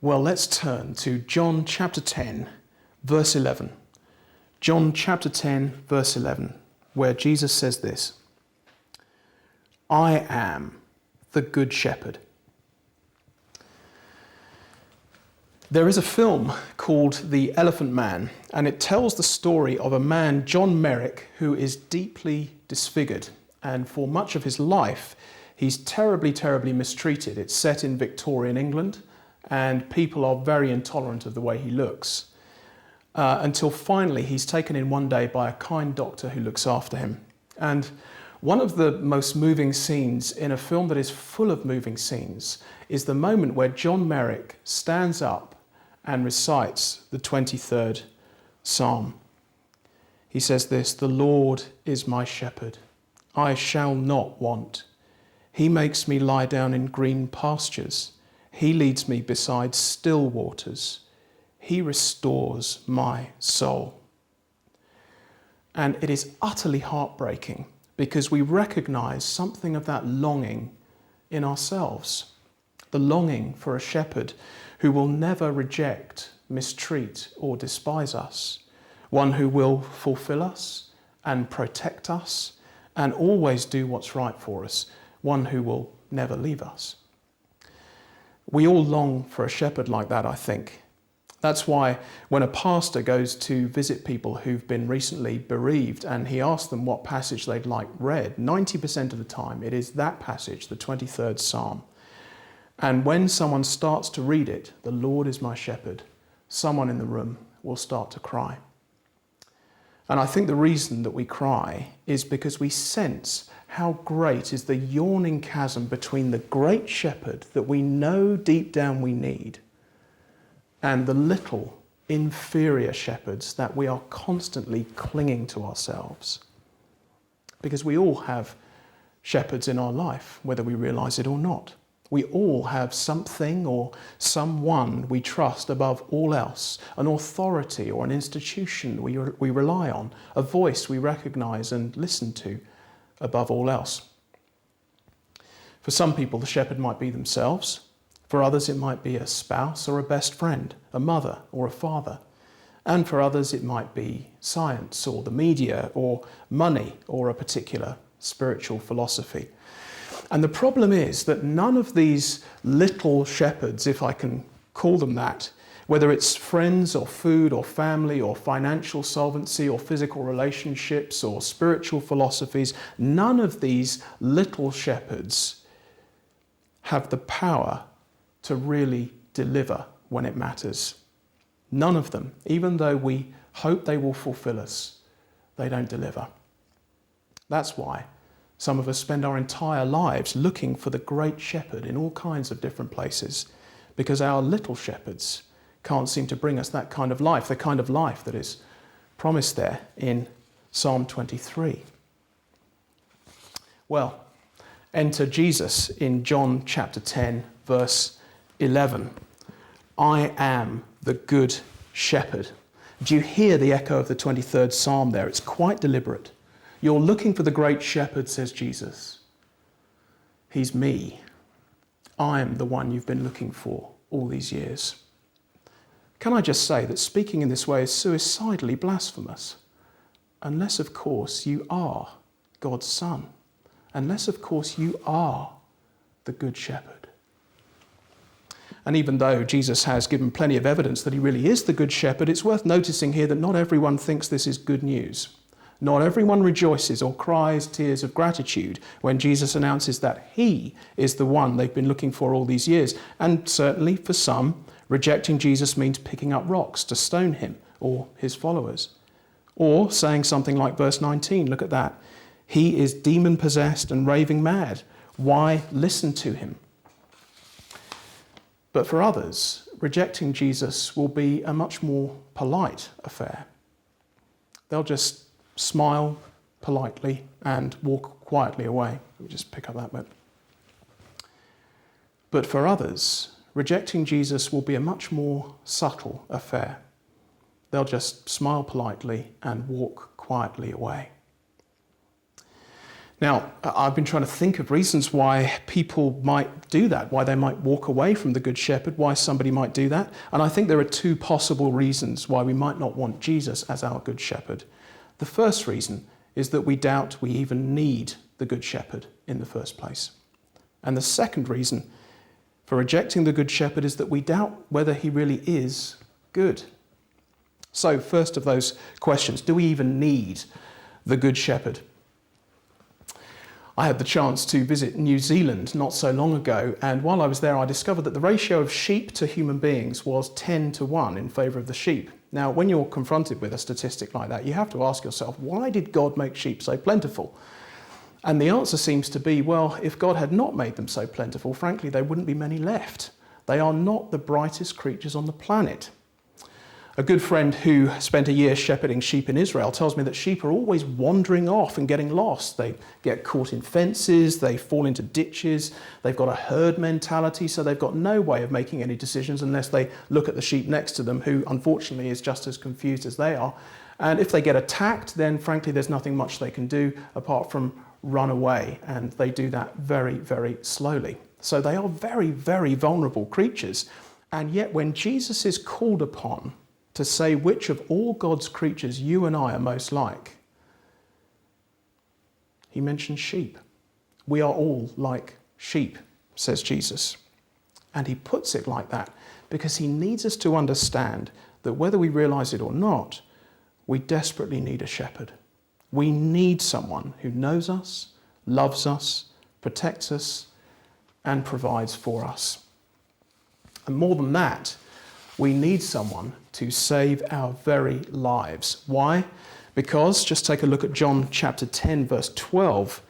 Well, let's turn to John chapter 10, verse 11. John chapter 10, verse 11, where Jesus says this: I am the good shepherd. There is a film called The Elephant Man, and it tells the story of a man, John Merrick, who is deeply disfigured. And for much of his life, he's terribly, terribly mistreated. It's set in Victorian England, and people are very intolerant of the way he looks. Until finally he's taken in one day by a kind doctor who looks after him. And one of the most moving scenes in a film that is full of moving scenes is the moment where John Merrick stands up and recites the 23rd Psalm. He says this: "The Lord is my shepherd, I shall not want. He makes me lie down in green pastures. He leads me beside still waters. He restores my soul." And it is utterly heartbreaking because we recognize something of that longing in ourselves. The longing for a shepherd who will never reject, mistreat, or despise us. One who will fulfill us and protect us and always do what's right for us. One who will never leave us. We all long for a shepherd like that, I think. That's why when a pastor goes to visit people who've been recently bereaved and he asks them what passage they'd like read, 90% of the time it is that passage, the 23rd Psalm. And when someone starts to read it, "The Lord is my shepherd," someone in the room will start to cry. And I think the reason that we cry is because we sense how great is the yawning chasm between the great shepherd that we know deep down we need and the little inferior shepherds that we are constantly clinging to ourselves. Because we all have shepherds in our life, whether we realize it or not. We all have something or someone we trust above all else, an authority or an institution we rely on, a voice we recognize and listen to above all else. For some people, the shepherd might be themselves. For others, it might be a spouse or a best friend, a mother or a father. And for others, it might be science or the media or money or a particular spiritual philosophy. And the problem is that none of these little shepherds, if I can call them that, whether it's friends or food or family or financial solvency or physical relationships or spiritual philosophies, none of these little shepherds have the power to really deliver when it matters. None of them, even though we hope they will fulfill us, they don't deliver. That's why some of us spend our entire lives looking for the great shepherd in all kinds of different places, because our little shepherds can't seem to bring us that kind of life, the kind of life that is promised there in Psalm 23. Well, enter Jesus in John chapter 10, verse 11. I am the good shepherd. Do you hear the echo of the 23rd Psalm there? It's quite deliberate. You're looking for the great shepherd, says Jesus. He's me. I'm the one you've been looking for all these years. Can I just say that speaking in this way is suicidally blasphemous? Unless, of course, you are God's son. Unless, of course, you are the good shepherd. And even though Jesus has given plenty of evidence that he really is the good shepherd, it's worth noticing here that not everyone thinks this is good news. Not everyone rejoices or cries tears of gratitude when Jesus announces that he is the one they've been looking for all these years. And certainly for some, rejecting Jesus means picking up rocks to stone him or his followers. Or saying something like verse 19, look at that. He is demon-possessed and raving mad. Why listen to him? But for others, rejecting Jesus will be a much more polite affair. They'll just smile politely and walk quietly away. Let me just pick up that bit. But for others, rejecting Jesus will be a much more subtle affair. They'll just smile politely and walk quietly away. Now, I've been trying to think of reasons why people might do that, why they might walk away from the Good Shepherd, why somebody might do that. And I think there are two possible reasons why we might not want Jesus as our Good Shepherd. The first reason is that we doubt we even need the Good Shepherd in the first place. And the second reason for rejecting the Good Shepherd is that we doubt whether he really is good. So, first of those questions, do we even need the Good Shepherd? I had the chance to visit New Zealand not so long ago, and while I was there I discovered that the ratio of sheep to human beings was 10-1 in favour of the sheep. Now, when you're confronted with a statistic like that, you have to ask yourself, why did God make sheep so plentiful? And the answer seems to be, well, if God had not made them so plentiful, frankly, there wouldn't be many left. They are not the brightest creatures on the planet. A good friend who spent a year shepherding sheep in Israel tells me that sheep are always wandering off and getting lost. They get caught in fences, they fall into ditches, they've got a herd mentality, so they've got no way of making any decisions unless they look at the sheep next to them, who unfortunately is just as confused as they are. And if they get attacked, then frankly there's nothing much they can do apart from run away, and they do that very, very slowly. So they are very, very vulnerable creatures. And yet when Jesus is called upon to say which of all God's creatures you and I are most like, he mentions sheep. We are all like sheep, says Jesus. And he puts it like that because he needs us to understand that whether we realize it or not, we desperately need a shepherd. We need someone who knows us, loves us, protects us, and provides for us. And more than that, we need someone to save our very lives. Why? Because, just take a look at John chapter 10, verse 12.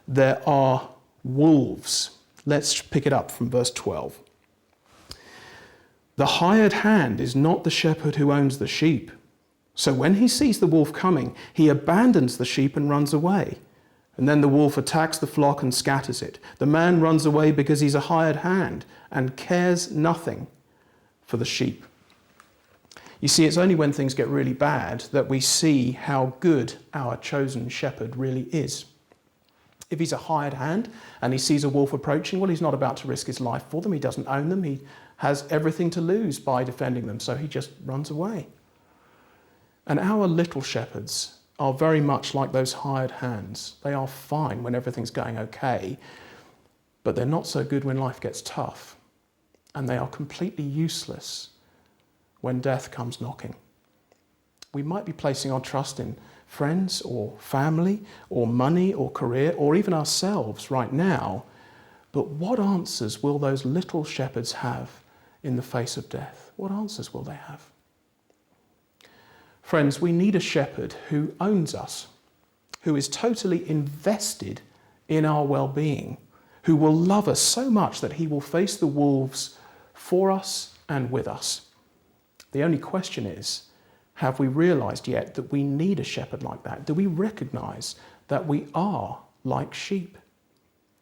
There are wolves. Let's pick it up from verse 12. The hired hand is not the shepherd who owns the sheep. So when he sees the wolf coming, he abandons the sheep and runs away. And then the wolf attacks the flock and scatters it. The man runs away because he's a hired hand and cares nothing for the sheep. You see, it's only when things get really bad that we see how good our chosen shepherd really is. If he's a hired hand and he sees a wolf approaching, well, he's not about to risk his life for them. He doesn't own them. He has everything to lose by defending them, so he just runs away. And our little shepherds are very much like those hired hands. They are fine when everything's going okay, but they're not so good when life gets tough. And they are completely useless when death comes knocking. We might be placing our trust in friends or family or money or career or even ourselves right now, but what answers will those little shepherds have in the face of death? What answers will they have? Friends, we need a shepherd who owns us, who is totally invested in our well-being, who will love us so much that he will face the wolves for us and with us. The only question is, have we realized yet that we need a shepherd like that? Do we recognize that we are like sheep?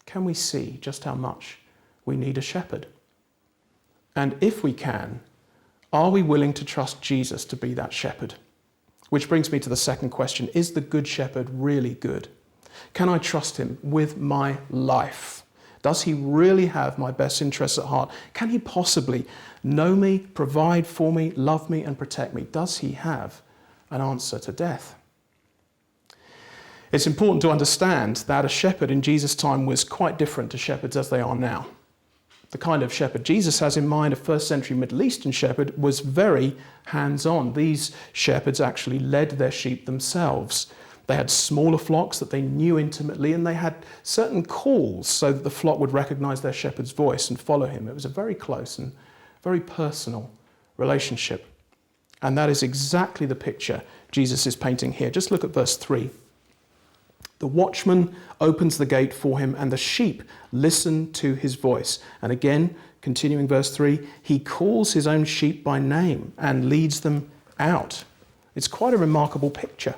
Can we see just how much we need a shepherd? And if we can, are we willing to trust Jesus to be that shepherd? Which brings me to the second question. Is the Good Shepherd really good? Can I trust him with my life? Does he really have my best interests at heart? Can he possibly know me, provide for me, love me, and protect me? Does he have an answer to death? It's important to understand that a shepherd in Jesus' time was quite different to shepherds as they are now. The kind of shepherd Jesus has in mind, a first century Middle Eastern shepherd, was very hands-on. These shepherds actually led their sheep themselves. They had smaller flocks that they knew intimately, and they had certain calls so that the flock would recognize their shepherd's voice and follow him. It was a very close and very personal relationship. And that is exactly the picture Jesus is painting here. Just look at verse 3. The watchman opens the gate for him, and the sheep listen to his voice. And again, continuing verse 3, he calls his own sheep by name and leads them out. It's quite a remarkable picture.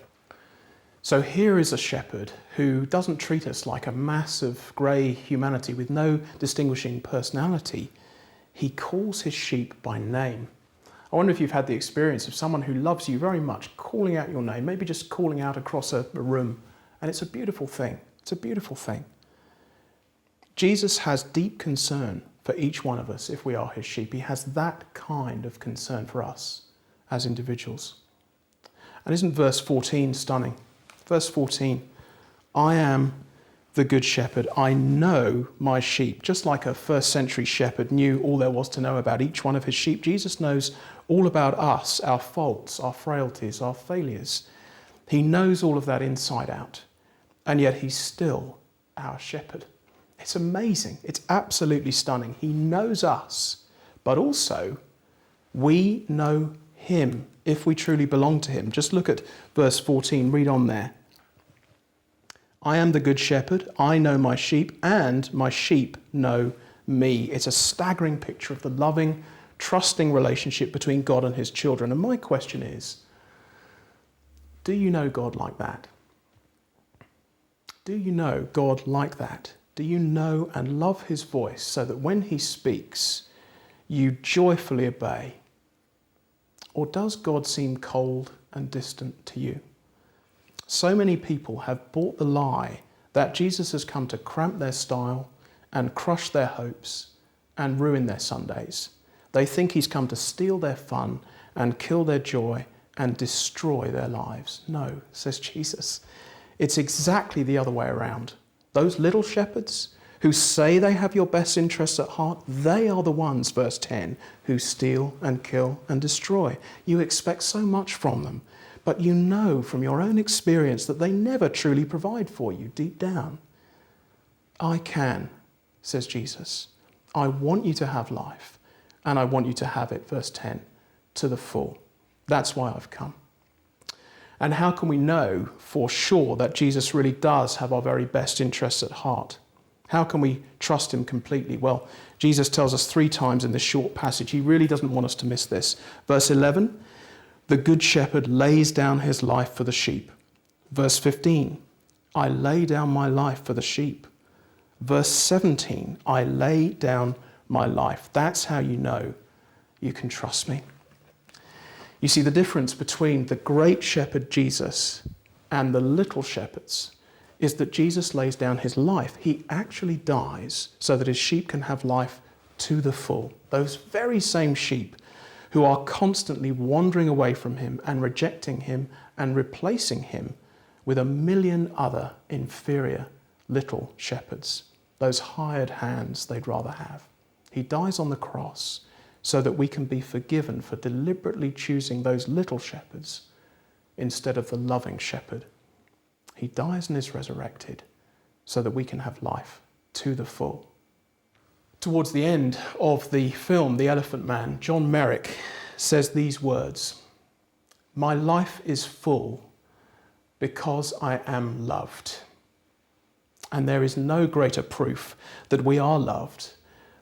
So here is a shepherd who doesn't treat us like a mass of grey humanity with no distinguishing personality. He calls his sheep by name. I wonder if you've had the experience of someone who loves you very much calling out your name, maybe just calling out across a room. And it's a beautiful thing It's a beautiful thing. Jesus has deep concern for each one of us if we are his sheep. He has that kind of concern for us as individuals. And isn't verse 14 stunning? Verse 14, I am the good shepherd. I know my sheep. Just like a first century shepherd knew all there was to know about each one of his sheep, Jesus knows all about us, our faults, our frailties, our failures. He knows all of that inside out. And yet he's still our shepherd. It's amazing. It's absolutely stunning. He knows us, but also we know him if we truly belong to him. Just look at verse 14. Read on there. I am the good shepherd. I know my sheep, and my sheep know me. It's a staggering picture of the loving, trusting relationship between God and his children. And my question is, do you know God like that? Do you know God like that? Do you know and love his voice so that when he speaks, you joyfully obey? Or does God seem cold and distant to you? So many people have bought the lie that Jesus has come to cramp their style and crush their hopes and ruin their Sundays. They think he's come to steal their fun and kill their joy and destroy their lives. No, says Jesus. It's exactly the other way around. Those little shepherds who say they have your best interests at heart, they are the ones, verse 10, who steal and kill and destroy. You expect so much from them, but you know from your own experience that they never truly provide for you deep down. I can, says Jesus. I want you to have life, and I want you to have it, verse 10, to the full. That's why I've come. And how can we know for sure that Jesus really does have our very best interests at heart? How can we trust him completely? Well, Jesus tells us 3 times in this short passage. He really doesn't want us to miss this. Verse 11, the good shepherd lays down his life for the sheep. Verse 15, I lay down my life for the sheep. Verse 17, I lay down my life. That's how you know you can trust me. You see, the difference between the great shepherd Jesus and the little shepherds is that Jesus lays down his life. He actually dies so that his sheep can have life to the full. Those very same sheep who are constantly wandering away from him and rejecting him and replacing him with a million other inferior little shepherds, those hired hands they'd rather have. He dies on the cross so that we can be forgiven for deliberately choosing those little shepherds instead of the loving shepherd. He dies and is resurrected so that we can have life to the full. Towards the end of the film, The Elephant Man, John Merrick says these words, my life is full because I am loved. And there is no greater proof that we are loved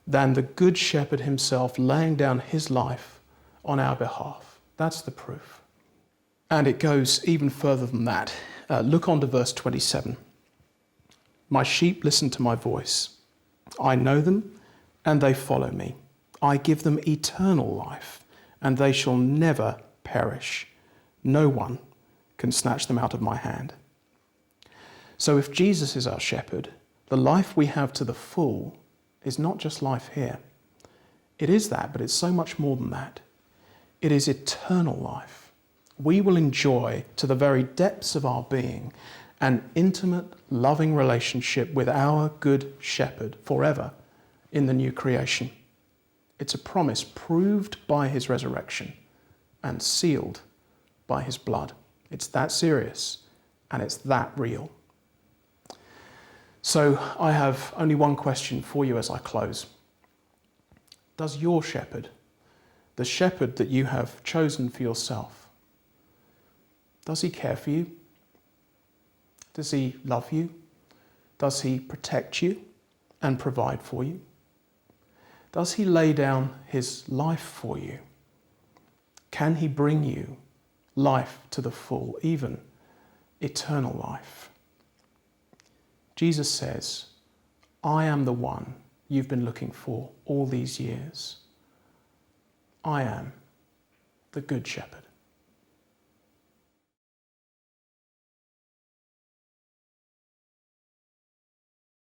than the good shepherd himself laying down his life on our behalf. That's the proof. And it goes even further than that. Look on to verse 27. My sheep listen to my voice. I know them and they follow me. I give them eternal life and they shall never perish. No one can snatch them out of my hand. So if Jesus is our shepherd, the life we have to the full is not just life here. It is that, but it's so much more than that. It is eternal life. We will enjoy to the very depths of our being an intimate, loving relationship with our good shepherd forever in the new creation. It's a promise proved by his resurrection and sealed by his blood. It's that serious and it's that real. So I have only one question for you as I close. Does your shepherd, the shepherd that you have chosen for yourself, does he care for you? Does he love you? Does he protect you and provide for you? Does he lay down his life for you? Can he bring you life to the full, even eternal life? Jesus says, I am the one you've been looking for all these years. I am the good shepherd.